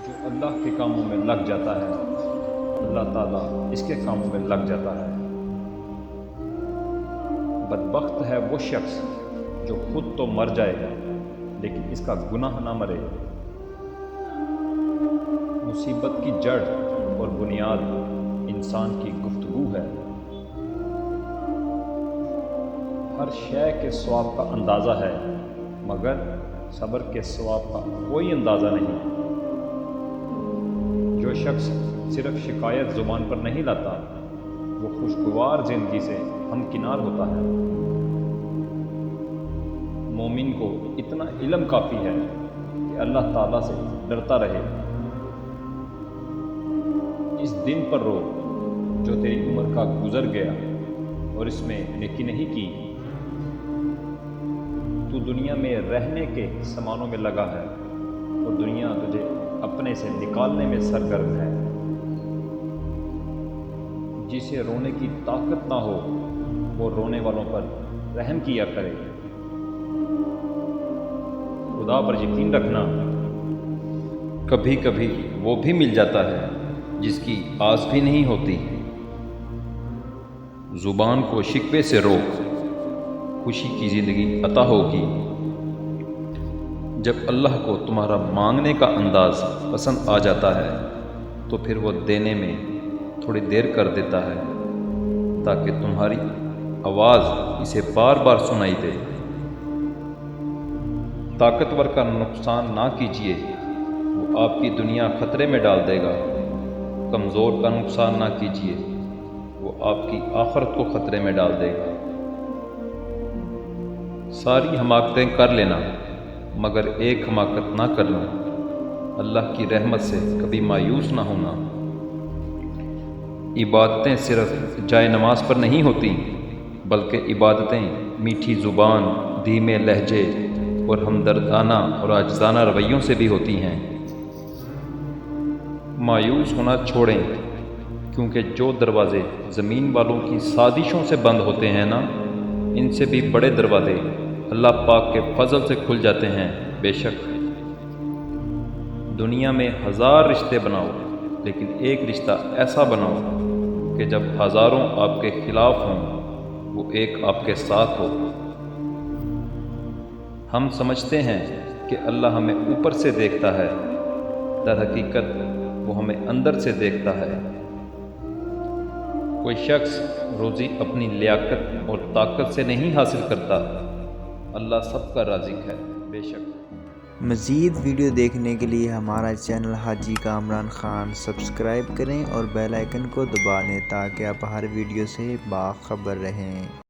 جو اللہ کے کاموں میں لگ جاتا ہے اللہ تعالیٰ اس کے کاموں میں لگ جاتا ہے۔ بدبخت ہے وہ شخص جو خود تو مر جائے گا لیکن اس کا گناہ نہ مرے۔ مصیبت کی جڑ اور بنیاد انسان کی گفتگو ہے۔ ہر شے کے ثواب کا اندازہ ہے مگر صبر کے ثواب کا کوئی اندازہ نہیں۔ جو شخص صرف شکایت زبان پر نہیں لاتا وہ خوشگوار زندگی سے ہمکنار ہوتا ہے۔ مومن کو اتنا علم کافی ہے کہ اللہ تعالیٰ سے ڈرتا رہے۔ اس دن پر رو جو تیری عمر کا گزر گیا اور اس میں نیکی نہیں کی۔ تو دنیا میں رہنے کے سامانوں میں لگا ہے اور دنیا تجھے اپنے سے نکالنے میں سرگرم ہے۔ جسے رونے کی طاقت نہ ہو وہ رونے والوں پر رحم کیا کرے۔ خدا پر یقین رکھنا کبھی کبھی وہ بھی مل جاتا ہے جس کی آس بھی نہیں ہوتی۔ زبان کو شکوے سے روک، خوشی کی زندگی عطا ہوگی۔ جب اللہ کو تمہارا مانگنے کا انداز پسند آ جاتا ہے تو پھر وہ دینے میں تھوڑی دیر کر دیتا ہے تاکہ تمہاری آواز اسے بار بار سنائی دے۔ طاقتور کا نقصان نہ کیجیے، وہ آپ کی دنیا خطرے میں ڈال دے گا۔ کمزور کا نقصان نہ کیجیے، وہ آپ کی آخرت کو خطرے میں ڈال دے گا۔ ساری حماقتیں کر لینا مگر ایک حماقت نہ کرنا۔ اللہ کی رحمت سے کبھی مایوس نہ ہونا۔ عبادتیں صرف جائے نماز پر نہیں ہوتی بلکہ عبادتیں میٹھی زبان، دھیمے لہجے اور ہمدردانہ اور عاجزانہ رویوں سے بھی ہوتی ہیں۔ مایوس ہونا چھوڑیں کیونکہ جو دروازے زمین والوں کی سازشوں سے بند ہوتے ہیں نا، ان سے بھی بڑے دروازے اللہ پاک کے فضل سے کھل جاتے ہیں۔ بے شک دنیا میں 1000 رشتے بناؤ لیکن ایک رشتہ ایسا بناؤ کہ جب ہزاروں آپ کے خلاف ہوں وہ ایک آپ کے ساتھ ہو۔ ہم سمجھتے ہیں کہ اللہ ہمیں اوپر سے دیکھتا ہے، در حقیقت وہ ہمیں اندر سے دیکھتا ہے۔ کوئی شخص روزی اپنی لیاقت اور طاقت سے نہیں حاصل کرتا، اللہ سب کا رازق ہے۔ بے شک مزید ویڈیو دیکھنے کے لیے ہمارا چینل حاجی کامران خان سبسکرائب کریں اور بیل آئیکن کو دبا لیں تاکہ آپ ہر ویڈیو سے باخبر رہیں۔